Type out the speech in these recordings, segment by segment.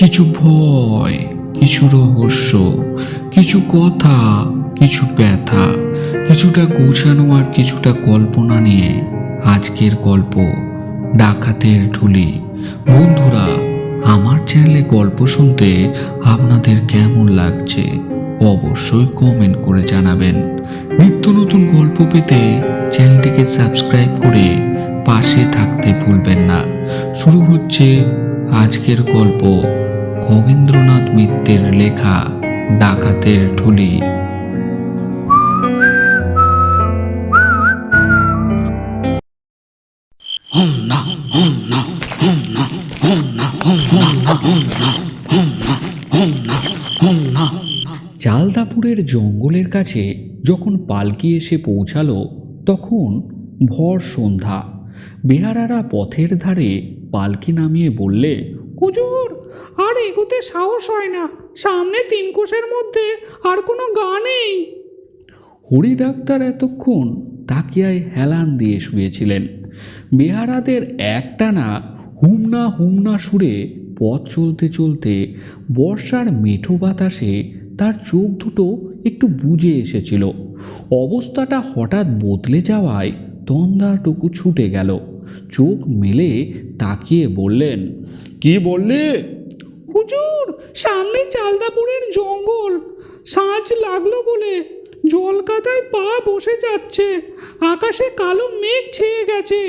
কিছু ভয়, কিছু রহস্য, কিছু কথা, কিছু ব্যথা, কিছুটা গোছানো আর কিছুটা কল্পনা নিয়ে আজকের গল্প ডাকাতের ঢুলি। বন্ধুরা, আমার চ্যানেলে গল্প শুনতে আপনাদের কেমন লাগছে অবশ্যই কমেন্ট করে জানাবেন। নিত্য নতুন গল্প পেতে চ্যানেলটিকে সাবস্ক্রাইব করে পাশে থাকতে ভুলবেন না। শুরু হচ্ছে আজকের গল্প, খগেন্দ্রনাথ মিত্রের লেখা ডাকাতের ঢুলি। চালদাপুরের জঙ্গলের কাছে যখন পালকি এসে পৌঁছালো তখন ভর সন্ধ্যা। বেহারারা পথের ধারে পালকি নামিয়ে বললে, হুজুর, আর এগোতে সাহস হয় না। সামনে 3 কোষের মধ্যে আর কোনো গা নেই। হরি ডাক্তার এতক্ষণ তাকিয়ায় হেলান দিয়ে শুয়েছিলেন। বেহারাদের একটানা হুমনা হুমনা সুরে পথ চলতে চলতে বর্ষার মেঠো বাতাসে তার চোখ দুটো একটু বুজে এসেছিল। অবস্থাটা হঠাৎ বদলে যাওয়ায় তন্দাটুকু ছুটে গেল। চোখ মেলে তাকিয়ে বললেন, কি বললি? হুজুর, সামনে চালদাপুরের জঙ্গল। সাঁঝ লাগলো বলে জল কাদায় পা বসে যাচ্ছে। আকাশে কালো মেঘ ছেয়ে গেছে,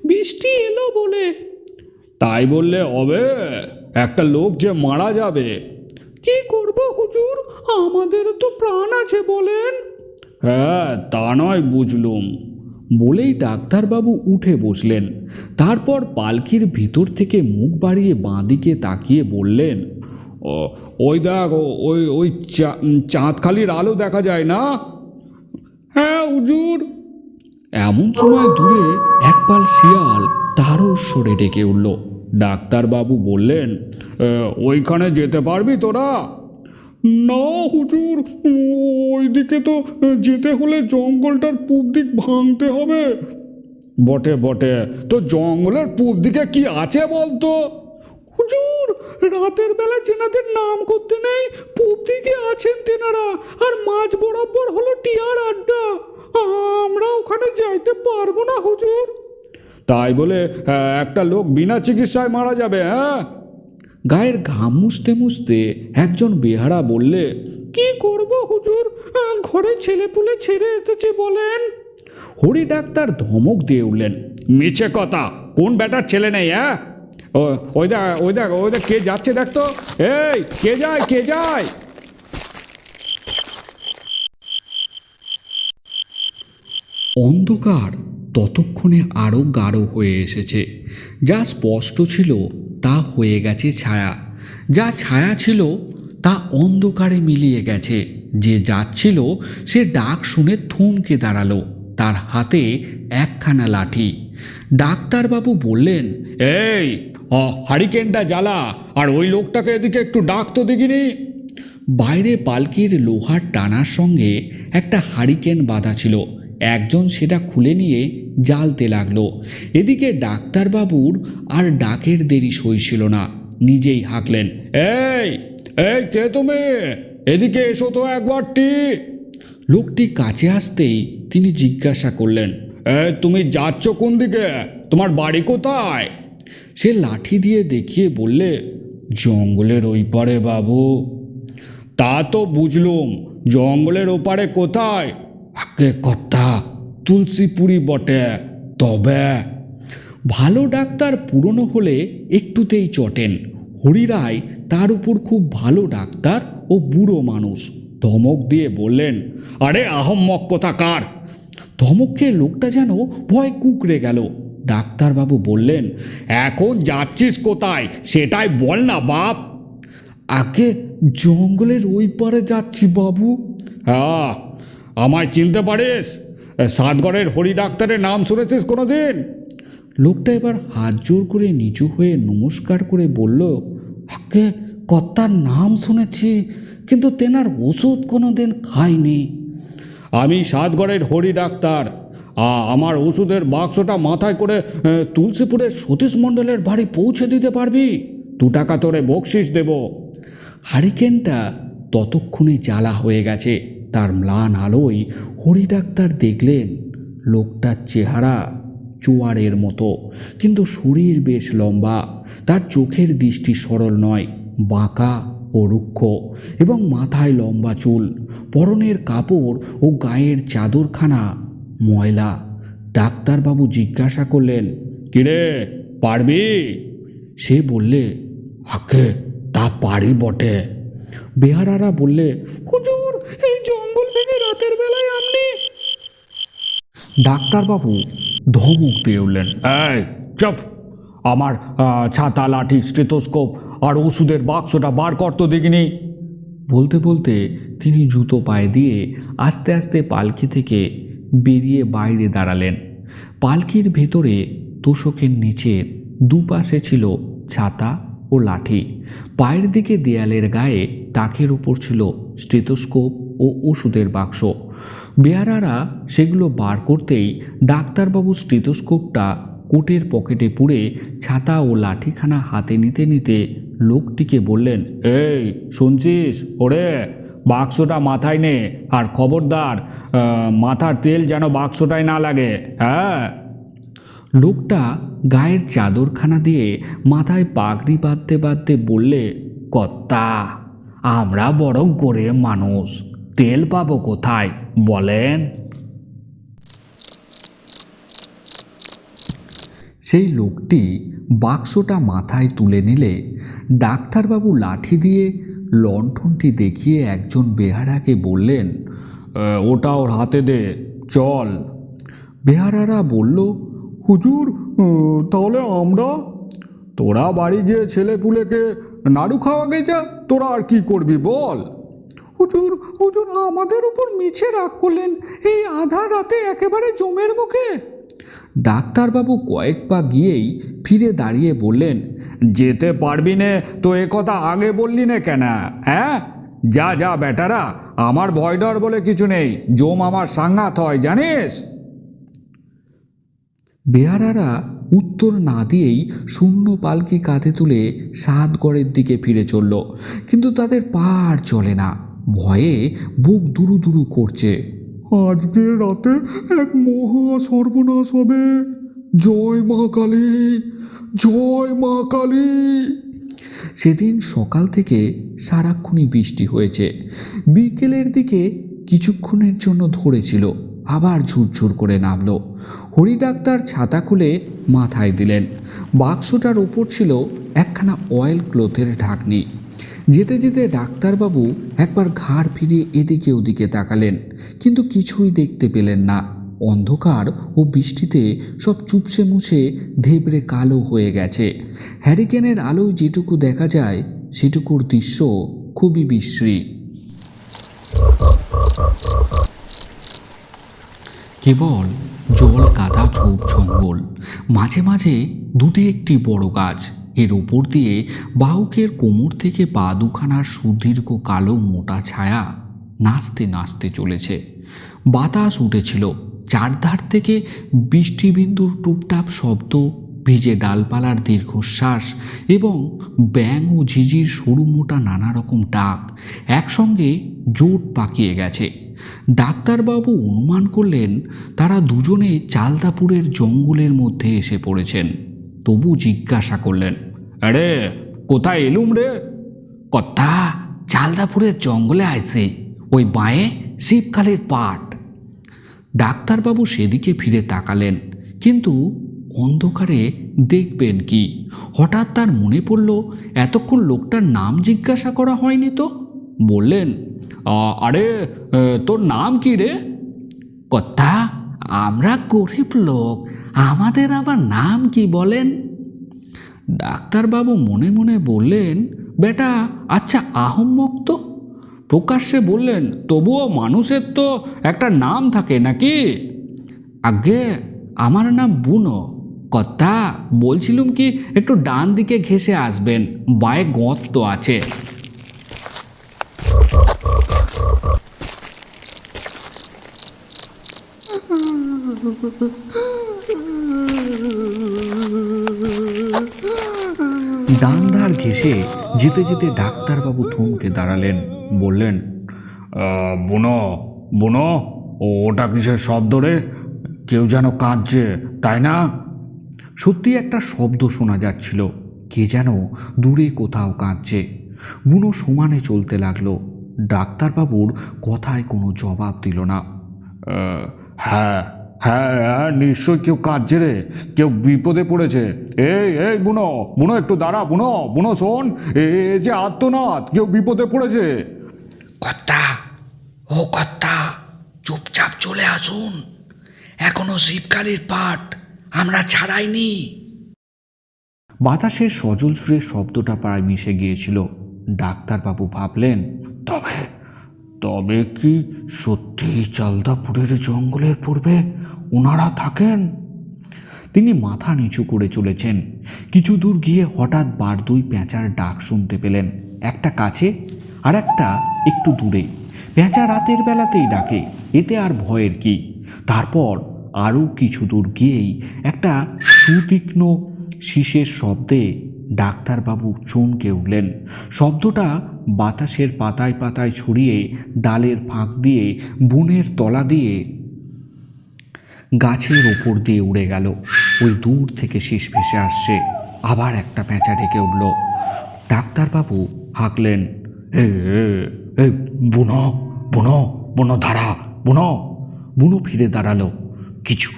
বৃষ্টি এলো বলে। তাই বললে হবে? একটা লোক যে মারা যাবে। কি করব হুজুর, আমাদেরও তো প্রাণ আছে বলেন। হ্যাঁ, তা নয় বুঝলুম। বলেই ডাক্তারবাবু উঠে বসলেন। তারপর পালকির ভিতর থেকে মুখ বাড়িয়ে বাঁদিকে তাকিয়ে বললেন, ওই দেখ, ওই ওই চাঁদখালির আলো দেখা যায় না? হ্যাঁ হুজুর। এমন সময় দূরে একপাল শিয়াল তারও সরে ডেকে উঠল। ডাক্তারবাবু বললেন, ওইখানে যেতে পারবি তোরা? না হুজুর, ওইদিকে তো যেতে হলে জঙ্গলটার পূব দিক ভাঙতে হবে। বটে বটে, তো জঙ্গলের পূব দিকে কি আছে বলতো? হুজুর, রাতের বেলা যেনাদের নাম করতে নেই, পূব দিকে আছেন তেনারা। আর মাঝ বরাবর হলো টিয়ার আড্ডা। আমরা ওখানে যাইতে পারবো না হুজুর। তাই বলে একটা লোক বিনা চিকিৎসায় মারা যাবে? হ্যাঁ। গায়ের ঘাম মুছতে মুছতে একজন বেহারা বললে, কি করব হুজুর, ঘরে ছেলেপুলে ছেড়ে এসেছে বলেন। হরি ডাক্তার ধমক দিয়ে উঠলেন, মিছে কথা, কোন বেটার ছেলে নেই? হ্যাঁ, ওই দেখ ওই দেখ ওই দেখ, কে যাচ্ছে দেখ তো। এই, কে যায় কে যায়? অন্ধকার ততক্ষণে আরও গাঢ় হয়ে এসেছে। যা স্পষ্ট ছিল তা হয়ে গেছে ছায়া, যা ছায়া ছিল তা অন্ধকারে মিলিয়ে গেছে। যে যাচ্ছিল সে ডাক শুনে থমকে দাঁড়ালো, তার হাতে একখানা লাঠি। ডাক্তারবাবু বললেন, এই, হারিকেনটা জ্বালা, আর ওই লোকটাকে এদিকে একটু ডাক তো দেখিনি। বাইরে পালকির লোহার টানার সঙ্গে একটা হারিকেন বাঁধা ছিল। একজন সেটা খুলে নিয়ে জ্বালতে লাগলো। এদিকে ডাক্তারবাবুর আর ডাকের দেরি সইছিল না, নিজেই হাঁকলেন, এই এই, কে তুমি? এদিকে এসো তো একবারটি। লোকটি কাছে আসতেই তিনি জিজ্ঞাসা করলেন, তুমি যাচ্ছ কোন দিকে? তোমার বাড়ি কোথায়? সে লাঠি দিয়ে দেখিয়ে বললে, জঙ্গলের ওই পারে বাবু। তা তো বুঝলুম, জঙ্গলের ওপারে কোথায়? আগে কথা, তুলসীপুরি বটে। তবে ভালো ডাক্তার পুরনো হলে একটুতেই চটেন। হরিরায় তার উপর খুব ভালো ডাক্তার ও বুড়ো মানুষ। ধমক দিয়ে বললেন, আরে আহম্মক কোথাকার! ধমক খেয়ে লোকটা যেন ভয় কুঁকড়ে গেল। ডাক্তারবাবু বললেন, এখন যাচ্ছিস কোথায় সেটাই বল না বাপ। আগে জঙ্গলের ওই পারে যাচ্ছি বাবু। হ্যাঁ, আমায় চিনতে পারিস? সাতগড়ের হরি ডাক্তারের নাম শুনেছিস কোনো দিন? লোকটা এবার হাত জোর করে নিচু হয়ে নমস্কার করে বলল, আগে কর্তার নাম শুনেছি, কিন্তু তেনার ওষুধ কোনো দিন খাইনি। আমি সাতগড়ের হরি ডাক্তার। আমার ওষুধের বাক্সটা মাথায় করে তুলসীপুরের সতীশ মণ্ডলের বাড়ি পৌঁছে দিতে পারবি? টাকা তোরে বকশিস দেব। হারিকেনটা ততক্ষণে জ্বালা হয়ে গেছে। তার ম্লান আলোয় হরি ডাক্তার দেখলেন লোকটার চেহারা চোয়ারের মতো, কিন্তু শরীর বেশ লম্বা। তার চোখের দৃষ্টি সরল নয়, বাঁকা ও রুক্ষ, এবং মাথায় লম্বা চুল। পরনের কাপড় ও গায়ের চাদরখানা ময়লা। ডাক্তারবাবু জিজ্ঞাসা করলেন, কিরে, পারবি? সে বললে, আগে তা পারি বটে। বেহারারা বললে, হুজুর, এই জঙ্গল থেকে রাতের বেলায় আপনি? ডাক্তারবাবু ধমক দিয়ে উঠলেন, এই চুপ! আমার ছাতা, লাঠি, স্টেথোস্কোপ আর ওষুধের বাক্সটা বার কর তো দেখিনি। বলতে বলতে তিনি জুতো পায়ে দিয়ে আস্তে আস্তে পালকি থেকে বেরিয়ে বাইরে দাঁড়ালেন। পালকির ভেতরে তোষকের নিচের দুপাশে ছিল ছাতা ও লাঠি। পায়ের দিকে দেয়ালের গায়ে তাকের উপর ছিল স্টেথোস্কোপ ও ওষুধের বাক্স। বেয়ারারা সেগুলো বার করতেই ডাক্তারবাবু স্টেথোস্কোপটা কোটের পকেটে পুরে ছাতা ও লাঠিখানা হাতে নিতে নিতে লোকটিকে বললেন, এই শুনছিস? ওরে, বাক্সটা মাথায় নে, আর খবরদার মাথার তেল যেন বাক্সটায় না লাগে। হ্যাঁ। লোকটা গায়ের চাদরখানা দিয়ে মাথায় পাগড়ি বাঁধতে বাঁধতে বললে, কর্তা, আমরা বড় গরিব মানুষ, তেল পাবো কোথায় বলেন? সেই লোকটি বাক্সটা মাথায় তুলে নিলে ডাক্তারবাবু লাঠি দিয়ে লণ্ঠনটি দেখিয়ে একজন বেহারাকে বললেন, ওটা ওর হাতে দে, চল। বেহারারা বলল, হুজুর, তাহলে আমরা? তোরা বাড়ি গিয়ে ছেলেপুলেকে নাড়ু খাওয়া গেছা, তোরা আর কি করবি বল? হুজুর, হুজুর, আমাদের উপর মিছে রাগ করলেন এই আধা রাতে একেবারে জমের মুখে। ডাক্তারবাবু কয়েক পা গিয়েই ফিরে দাঁড়িয়ে বললেন, যেতে পারবি নে তো এ কথা আগে বললি না কেন? হ্যাঁ, যা যা বেটারা, আমার ভয় ডর বলে কিছু নেই, জম আমার সাঙ্গাত হয় জানিস। বেহারারা উত্তর না দিয়েই শূন্য পালকি কাঁধে তুলে সাতগড়ের দিকে ফিরে চলল, কিন্তু তাদের পা আর চলে না। ভয়ে বুক দুরু দুরু করছে। আজকের রাতে এক মহা সর্বনাশ হবে। জয় মা কালী, জয় মা কালী। সেদিন সকাল থেকে সারাক্ষণই বৃষ্টি হয়েছে। বিকেলের দিকে কিছুক্ষণের জন্য ধরেছিল, আবার ঝুরঝুর করে নামলো। হরি ডাক্তার ছাতা খুলে মাথায় দিলেন। বাক্সটার ওপর ছিল একখানা অয়েল ক্লথের ঢাকনি। যেতে যেতে ডাক্তারবাবু একবার ঘাড় ফিরিয়ে এদিকে ওদিকে তাকালেন, কিন্তু কিছুই দেখতে পেলেন না। অন্ধকার ও বৃষ্টিতে সব চুপসে মুছে ধেবড়ে কালো হয়ে গেছে। হ্যারিকেনের আলোয় যেটুকু দেখা যায় সেটুকুর দৃশ্য খুবই বিশ্রী। কেবল জল কাদা ঝোপ জঙ্গল, মাঝে মাঝে দুটি একটি বড় গাছ। এর ওপর দিয়ে বাহুকের কোমর থেকে পা দুখানার সুদীর্ঘ কালো মোটা ছায়া নাচতে নাচতে চলেছে। বাতাস উঠেছিল, চারধার থেকে বৃষ্টিবিন্দুর টুপটাপ শব্দ, ভিজে ডালপালার দীর্ঘশ্বাস এবং ব্যাঙ ও ঝিঝির সরু মোটা নানা রকম ডাক একসঙ্গে জোট পাকিয়ে গেছে। ডাক্তারবাবু অনুমান করলেন তারা দুজনে চালদাপুরের জঙ্গলের মধ্যে এসে পড়েছেন। তবু জিজ্ঞাসা করলেন, আরে কোথায় এলুম রে? কর্তা, চালদাপুরের জঙ্গলে আইছে, ওই বাঁয়ে শিবকালের পাট। ডাক্তারবাবু সেদিকে ফিরে তাকালেন, কিন্তু অন্ধকারে দেখবেন কি? হঠাৎ তার মনে পড়ল এতক্ষণ লোকটার নাম জিজ্ঞাসা করা হয়নি তো। বললেন, আরে তোর নাম কি রে? কর্তা, আমরা গরিব লোক, আমাদের আবার নাম কি বলেন? ডাক্তারবাবু মনে মনে বললেন, বেটা আচ্ছা আহম্মক তো। প্রকাশ্যে বললেন, তবুও মানুষের তো একটা নাম থাকে নাকি? আগে আমার নাম বুনো। কর্তা, বলছিলুম কি একটু ডান দিকে ঘেঁষে আসবেন, বাঁয়ে গর্ত আছে। ডান ধার ঘেঁষে যেতে যেতে ডাক্তারবাবু থমকে দাঁড়ালেন, বললেন, বুনো বুনো, ওটা কিসের শব্দ রে? কেউ যেন কাঁদছে, তাই না? সত্যি একটা শব্দ শোনা যাচ্ছিল, কে যেন দূরে কোথাও কাঁদছে। বুনো সমানে চলতে লাগলো। ডাক্তারবাবুর কথায় কোনো জবাব দিল না। হ্যাঁ হ্যাঁ হ্যাঁ, নিশ্চয়ই কেউ কাঁদছে রে, কেউ বিপদে পড়েছে। এই বুনো বুনো, একটু দাঁড়া বুনো বুনো, শোন, এ যে আর্তনাদ, কেউ বিপদে পড়েছে। কর্তা, ও কর্তা, চুপচাপ চলে আসুন, এখনো শিবকালীর পাঠ আমরা ছাড়াইনি। বাতাসের সজল সুরের শব্দটা প্রায় মিশে গিয়েছিল। ডাক্তারবাবু ভাবলেন, তবে তবে কি সত্যি চালদাপুরের জঙ্গলের পূর্বে ওনারা থাকেন? তিনি মাথা নিচু করে চলেছেন। কিছু দূর গিয়ে হঠাৎ বারদুই পেঁচার ডাক শুনতে পেলেন, একটা কাছে আর একটা একটু দূরে। পেঁচা রাতের বেলাতেই ডাকে, এতে আর ভয়ের কি। তারপর আরও কিছু দূর গিয়েই একটা সুতীক্ষ্ণ শীষের শব্দে ডাক্তারবাবু চমকে উঠলেন। শব্দটা বাতাসের পাতায় পাতায় ছড়িয়ে ডালের ফাঁক দিয়ে বনের তলা দিয়ে গাছের ওপর দিয়ে উড়ে গেল। ওই দূর থেকে শীষ ভেসে আসছে। আবার একটা পেঁচা ডেকে উঠল। ডাক্তারবাবু হাঁকলেন, এই বুনো বুনো বুনো, দাঁড়া বুনো। বুনো ফিরে দাঁড়ালো। কিছু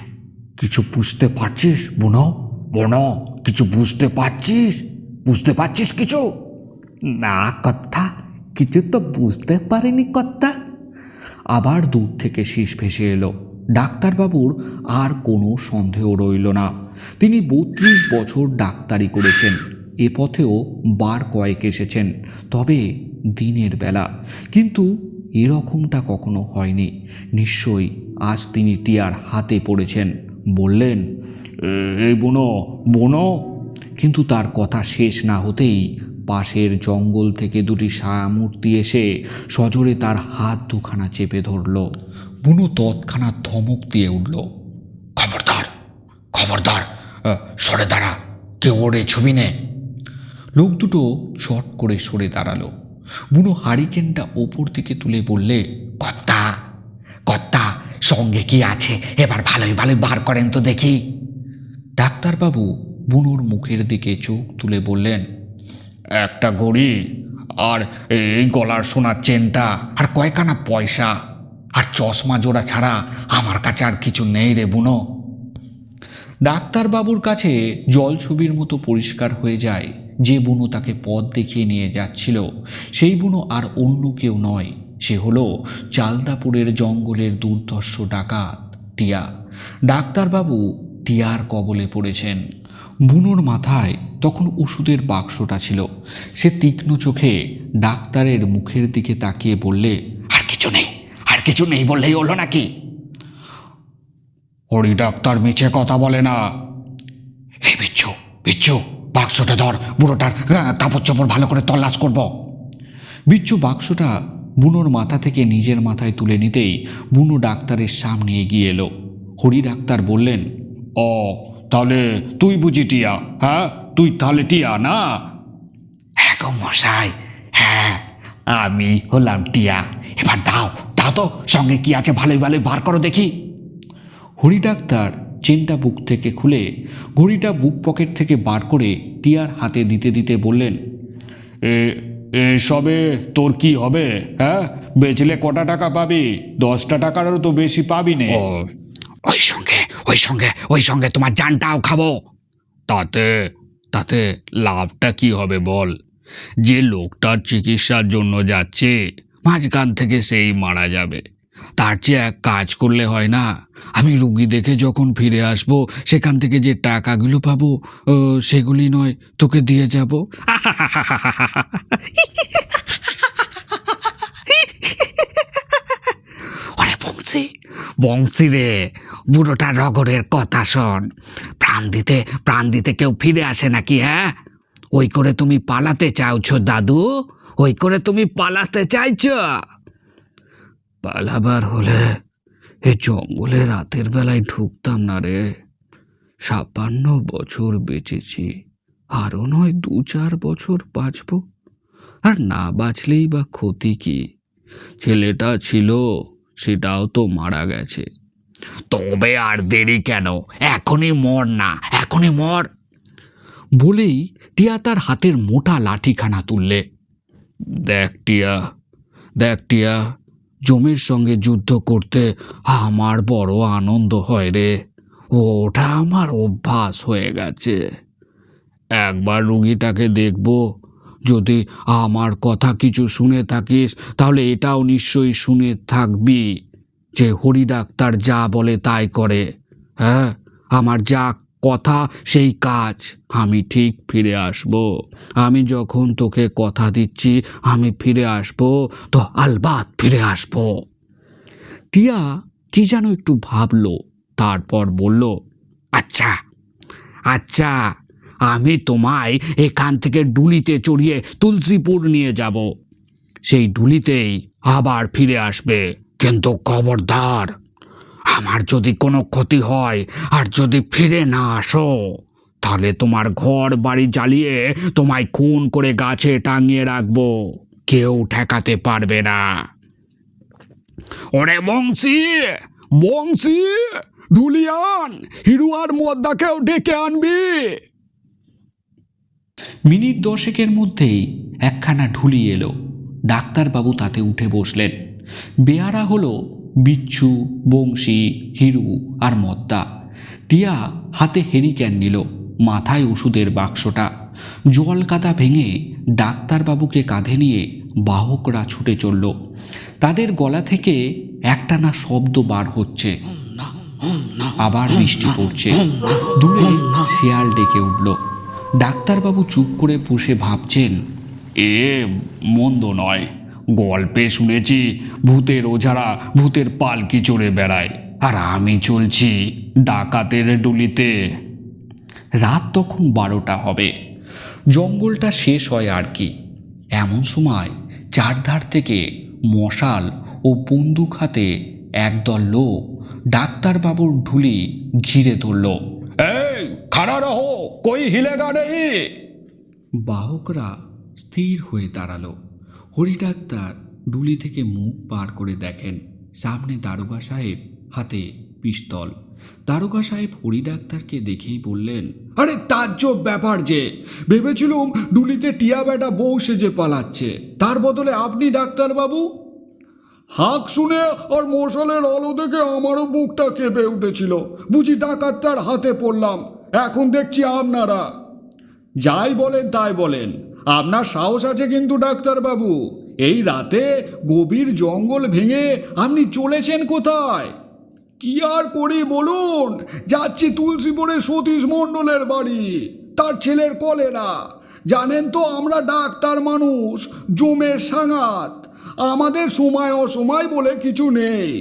কিছু বুঝতে পারছিস বুনো? বুনো, কিছু বুঝতে পারছিস? বুঝতে পারছিস কিছু? না কর্তা, কিছু তো বুঝতে পারিনি কর্তা। আবার দূর থেকে শীষ ভেসে এলো। ডাক্তারবাবুর আর কোনো সন্দেহ রইল না। তিনি 32 বছর ডাক্তারি করেছেন, এ পথেও বার কয়েক এসেছেন, তবে দিনের বেলা। কিন্তু এরকমটা কখনো হয়নি। নিশ্চয়ই আজ তিনি টিয়ার হাতে পড়েছেন। বললেন, এই বুনো বুনো। কিন্তু তার কথা শেষ না হতেই পাশের জঙ্গল থেকে দুটি ছায়ামূর্তি এসে সজোরে তার হাত দুখানা চেপে ধরল। বুনো তৎক্ষণাৎ ধমক দিয়ে উঠল, খবরদার খবরদার, সরে দাঁড়া, কেউ ওরে ছবি নে। লোক দুটো চট করে সরে দাঁড়ালো। বুনো হারিকেনটা ওপর দিকে তুলে বললে, কর্তা, কর্তা, সঙ্গে কি আছে এবার ভালোই ভালোই বার করেন তো দেখি। ডাক্তারবাবু বুনোর মুখের দিকে চোখ তুলে বললেন, একটা ঘড়ি, আর এই গলার সোনার চেনটা, আর কয়খানা পয়সা, আর চশমা জোড়া ছাড়া আমার কাছে আর কিছু নেই রে বুনো। ডাক্তারবাবুর কাছে জল ছবির মতো পরিষ্কার হয়ে যায় যে বুনো তাকে পথ দেখিয়ে নিয়ে যাচ্ছিল সেই বুনো আর অন্য কেউ নয়, সে হলো চালদাপুরের জঙ্গলের দুর্ধর্ষ ডাকাত টিয়া। ডাক্তারবাবু টিয়ার কবলে পড়েছেন। বুনোর মাথায় তখন ওষুধের বাক্সটা ছিল। সে তীক্ষ্ণ চোখে ডাক্তারের মুখের দিকে তাকিয়ে বললে, আর কিছু নেই, আর কিছু নেই বললেই হলো নাকি? হরি ডাক্তার মিছে কথা বলে না। এই বিচ্ছু, বিচ্ছু, বাক্সটা ধর, বুড়োটার কাপড় চোপড় ভালো করে তল্লাশ করব। বিচ্ছু বাক্সটা বুনোর মাথা থেকে নিজের মাথায় তুলে নিতেই বুনো ডাক্তারের সামনে এগিয়ে এলো। হরি ডাক্তার বললেন, ও তাহলে তুই বুঝি টিয়া? হ্যাঁ, তুই তাহলে টিয়া না? হ্যাঁ গো মশাই, হ্যাঁ আমি হলাম টিয়া। এবার দাও দাও তো, সঙ্গে কি আছে ভালোই ভালোই বার করো দেখি। হরি ডাক্তার চেনটা বুক থেকে খুলে ঘড়িটা বুক পকেট থেকে বার করে টিয়ার হাতে দিতে দিতে বললেন, এসবে তোর কি হবে? হ্যাঁ, বেচলে কটা টাকা পাবি? 10টা টাকারও তো বেশি পাবি নে। ওই সঙ্গে ওই সঙ্গে ওই সঙ্গে তোমার জানটাও খাবো। তাতে তাতে লাভটা কি হবে বল? যে লোকটার চিকিৎসার জন্য যাচ্ছে, মাঝখান থেকে সেই মারা যাবে। তার চেয়ে এক কাজ করলে হয় না? আমি রুগী দেখে যখন ফিরে আসবো, সেখান থেকে যে টাকাগুলো পাবো সেগুলি নয় তোকে দিয়ে যাব। ওরে বংশী, বংশী রে, বুড়োটা রগরের কথা শোন। প্রাণ দিতে কেউ ফিরে আসে নাকি? হ্যাঁ, ওই করে তুমি পালাতে চাইছো দাদু? ওই করে তুমি পালাতে চাইছো? পালাবার হলে এ জঙ্গলে রাতের বেলায় ঢুকতাম না রে। 56 বছর বেঁচেছি, আরও নয় 2-4 বছর বাঁচব, আর না বাঁচলেই বা ক্ষতি কি? ছেলেটা ছিল সেটাও তো মারা গেছে। তবে আর দেরি কেন, এখনই মর না, এখনই মর। বলেই টিয়া তার হাতের মোটা লাঠিখানা তুললে। দেখ টিয়া, জমের সঙ্গে যুদ্ধ করতে আমার বড় আনন্দ হয় রে। ওটা আমার অভ্যাস হয়ে গেছে। একবার রুগীটাকে দেখব, যদি আমার কথা কিছু শুনে থাকিস তাহলে এটাও নিশ্চয়ই শুনে থাকবি যে হরি ডাক্তার যা বলে তাই করে। হ্যাঁ, আমার যা কথা সেই কাজ। আমি ঠিক ফিরে আসব। আমি যখন তোকে কথা দিচ্ছি আমি ফিরে আসব, তো আলবাত ফিরে আসব। টিয়া কি যেন একটু ভাবলো, তারপর বলল, আচ্ছা আচ্ছা, আমি তোমায় এখান থেকে ডুলিতে চড়িয়ে তুলসীপুর নিয়ে যাব। সেই ডুলিতেই আবার ফিরে আসবে, কিন্তু খবরদার, আমার যদি কোনো ক্ষতি হয় আর যদি ফিরে না আসো, তাহলে তোমার ঘর বাড়ি জ্বালিয়ে তোমায় খুন করে গাছে টাঙিয়ে রাখবো, কেউ ঠেকাতে পারবে না। ওরে বংশী, বংশী, ঢুলিয়ান, হিরু আর মদ্দাকেও ডেকে আনবি। মিনিট 10 মধ্যেই একখানা ঢুলি এলো। ডাক্তারবাবু তাতে উঠে বসলেন। বেয়ারা হলো বিচ্ছু, বংশী, হিরু আর মদ্দা। টিয়া হাতে হেরিক্যান নিল, মাথায় ওষুধের বাক্সটা। জল কাদা ভেঙে ডাক্তারবাবুকে কাঁধে নিয়ে বাহকরা ছুটে চলল। তাদের গলা থেকে একটানা শব্দ বার হচ্ছে। আবার বৃষ্টি পড়ছে। দূরে শিয়াল ডেকে উঠল। ডাক্তারবাবু চুপ করে বসে ভাবছেন, এ মন্দ নয়। গল্পে শুনেছি ভূতের ওঝারা ভূতের পালকি চড়ে বেড়ায়, আর আমি চলছি ডাকাতের ডুলিতে। রাত তখন 12টা হবে। জঙ্গলটা শেষ হয় আর কি। এমন সময় চারধার থেকে মশাল ও বন্দুক হাতে একদল লোক ডাক্তারবাবুর ঢুলি ঘিরে ধরল। এই খাড়া রহো, কই হিলেগা নেই। বাহকরা স্থির হয়ে দাঁড়ালো। হরি ডাক্তার ডুলি থেকে মুখ বার করে দেখেন সামনে দারোগা সাহেব, হাতে পিস্তল। দারোগা সাহেব হরি ডাক্তারকে দেখেই বললেন, আরে তাজ্জব ব্যাপার যে, ভেবেছিলুম ডুলিতে টিয়া বেটা বউ সেজে পালাচ্ছে, তার বদলে আপনি ডাক্তারবাবু। হাঁক শুনে আর মশালের আলো দেখে আমারও বুকটা কেঁপে উঠেছিল, বুঝি ডাকাতটার হাতে পড়লাম। এখন দেখছি আপনারা যাই বলেন তাই বলেন, আপনার সাহস আছে কিন্তু ডাক্তারবাবু। এই রাতে গভীর জঙ্গল ভেঙে আপনি চলেছেন কোথায়? কি আর করি বলুন, যাচ্ছি তুলসীপুরে সতীশ মণ্ডলের বাড়ি, তার ছেলের কলেরা। জানেন তো আমরা ডাক্তার মানুষ, জমের সাঙাত, আমাদের সময় অসময় বলে কিছু নেই।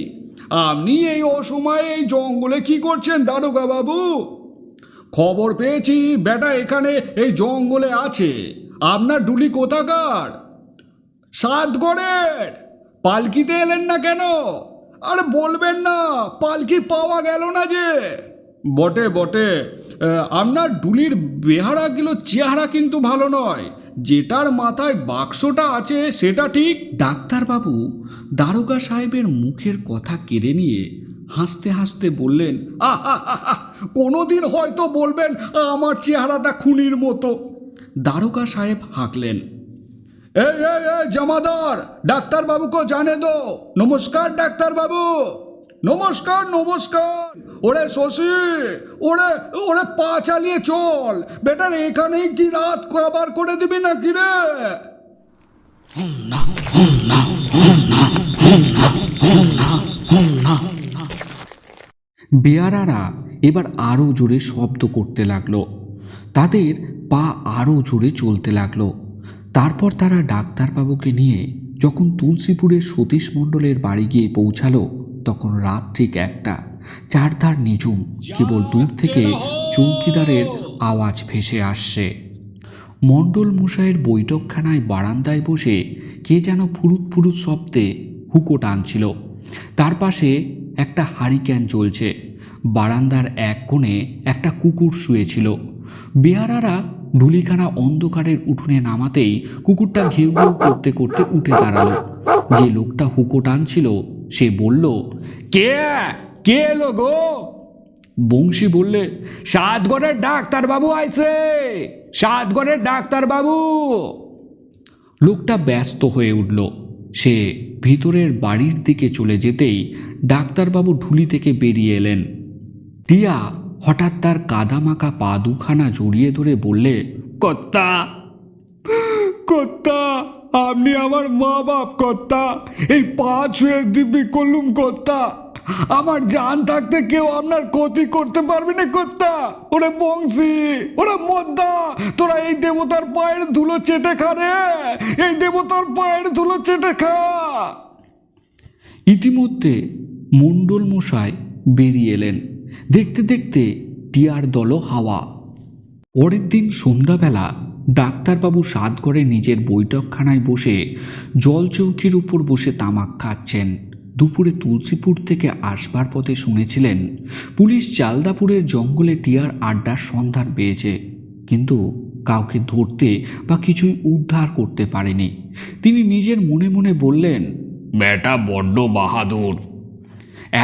আপনি এই অসময়ে এই জঙ্গলে কি করছেন দারোগা বাবু? খবর পেয়েছি বেটা এখানে এই জঙ্গলে আছে। আপনার ডুলি কোথাকার? সাতগড়ের। পালকিতে এলেন না কেন? আরে বলবেন না, পালকি পাওয়া গেল না যে। বটে বটে, আপনার ডুলির বেহারাগুলো চেহারা কিন্তু ভালো নয়। যেটার মাথায় বাক্সটা আছে সেটা ঠিক। ডাক্তারবাবু দারোগা সাহেবের মুখের কথা কেড়ে নিয়ে হাসতে হাসতে বললেন, আহা, কোনোদিন হয়তো বলবেন আমার চেহারাটা খুনির মতো। দারোগা সাহেব হাঁকলেন, এই এই এই জামাদার, ডাক্তারবাবুকে জানে দো। নমস্কার ডাক্তারবাবু, নমস্কার নমস্কার। ওরে শশী, ওরে ওরে পা চালিয়ে চল, বেটার এখানেই কি রাত খাবার করে দিবি নাকি রে? বেয়ারারা এবার আরও জোরে শব্দ করতে লাগলো। তাদের পা আরও জোরে চলতে লাগলো। তারপর তারা ডাক্তারবাবুকে নিয়ে যখন তুলসীপুরের সতীশ মণ্ডলের বাড়ি গিয়ে পৌঁছালো, তখন রাত ঠিক 1টা। চারধার নিঝুম, কেবল দূর থেকে চৌকিদারের আওয়াজ ভেসে আসছে। মণ্ডল মশাইয়ের বৈঠকখানায় বারান্দায় বসে কে যেন ফুরুত ফুরুত শব্দে হুকো টানছিল। তার পাশে একটা হারিকেন জ্বলছে। বারান্দার এক কোণে একটা কুকুর শুয়েছিল। বেয়ারারা ঢুলিখানা অন্ধকারের উঠোনে নামাতেই কুকুরটা ঘেউ ঘেউ করতে করতে উঠে দাঁড়ালো। যে লোকটা হুকো টানছিল সে বলল, কে কে এলো গো? বংশী বললে, সাতগড়ের ডাক্তারবাবু আইছে, সাতগড়ের ডাক্তারবাবু। লোকটা ব্যস্ত হয়ে উঠল। সে ভিতরের বাড়ির দিকে চলে যেতেই ডাক্তারবাবু ঢুলি থেকে বেরিয়ে এলেন। টিয়া হঠাৎ তার কাদামাখা পা দুখানা জড়িয়ে ধরে বললে, কর্তা, কর্তা, আপনি আমার মা বাপ কর্তা, এই পা ছুঁয়ে দিব্যি করলুম কর্তা। আমার জান থাকতে কেউ আপনার ক্ষতি করতে পারবে না কর্তা। ওরে বংশী, ওরে মদ্দা, তোরা এই দেবতার পায়ের ধুলো চেটে খা রে, এই দেবতার পায়ের ধুলো চেটে খা। ইতিমধ্যে মণ্ডল মশাই বেরিয়ে এলেন। দেখতে দেখতে টিয়ার দল হাওয়া। পরের দিন সন্ধ্যাবেলা ডাক্তারবাবু সাতঘরে নিজের বৈঠকখানায় বসে জলচৌকির উপর বসে তামাক খাচ্ছেন। দুপুরে তুলসীপুর থেকে আসবার পথে শুনেছিলেন পুলিশ চালদাপুরের জঙ্গলে টিয়ার আড্ডার সন্ধান পেয়েছে, কিন্তু কাউকে ধরতে বা কিছুই উদ্ধার করতে পারেনি। তিনি নিজের মনে মনে বললেন, বেটা বড্ড বাহাদুর।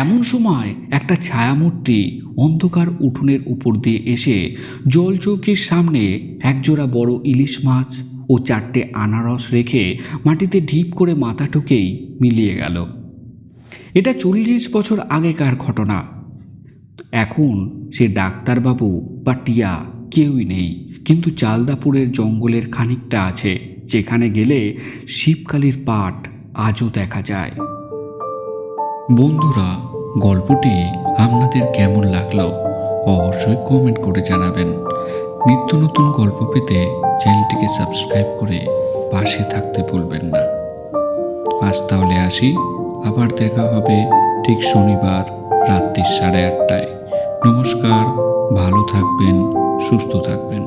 এমন সময় একটা ছায়ামূর্তি অন্ধকার উঠোনের উপর দিয়ে এসে জলচৌকির সামনে একজোড়া বড় ইলিশ মাছ ও 4টে আনারস রেখে মাটিতে ঢিপ করে মাথা ঠুকেই মিলিয়ে গেল। এটা 40 বছর আগেকার ঘটনা। এখন সে ডাক্তারবাবু বা টিয়া কেউই নেই, কিন্তু চালদাপুরের জঙ্গলের খানিকটা আছে, যেখানে গেলে শিবকালীর পাঠ আজও দেখা যায়। বন্ধুরা, গল্পটি আপনাদের কেমন লাগলো অবশ্যই কমেন্ট করে জানাবেন। নিত্য নতুন গল্প পেতে চ্যানেলটিকে সাবস্ক্রাইব করে পাশে থাকতে ভুলবেন না। আজ তাহলে আসি, আবার দেখা হবে ঠিক শনিবার রাত্রি 8:30টায়। নমস্কার, ভালো থাকবেন, সুস্থ থাকবেন।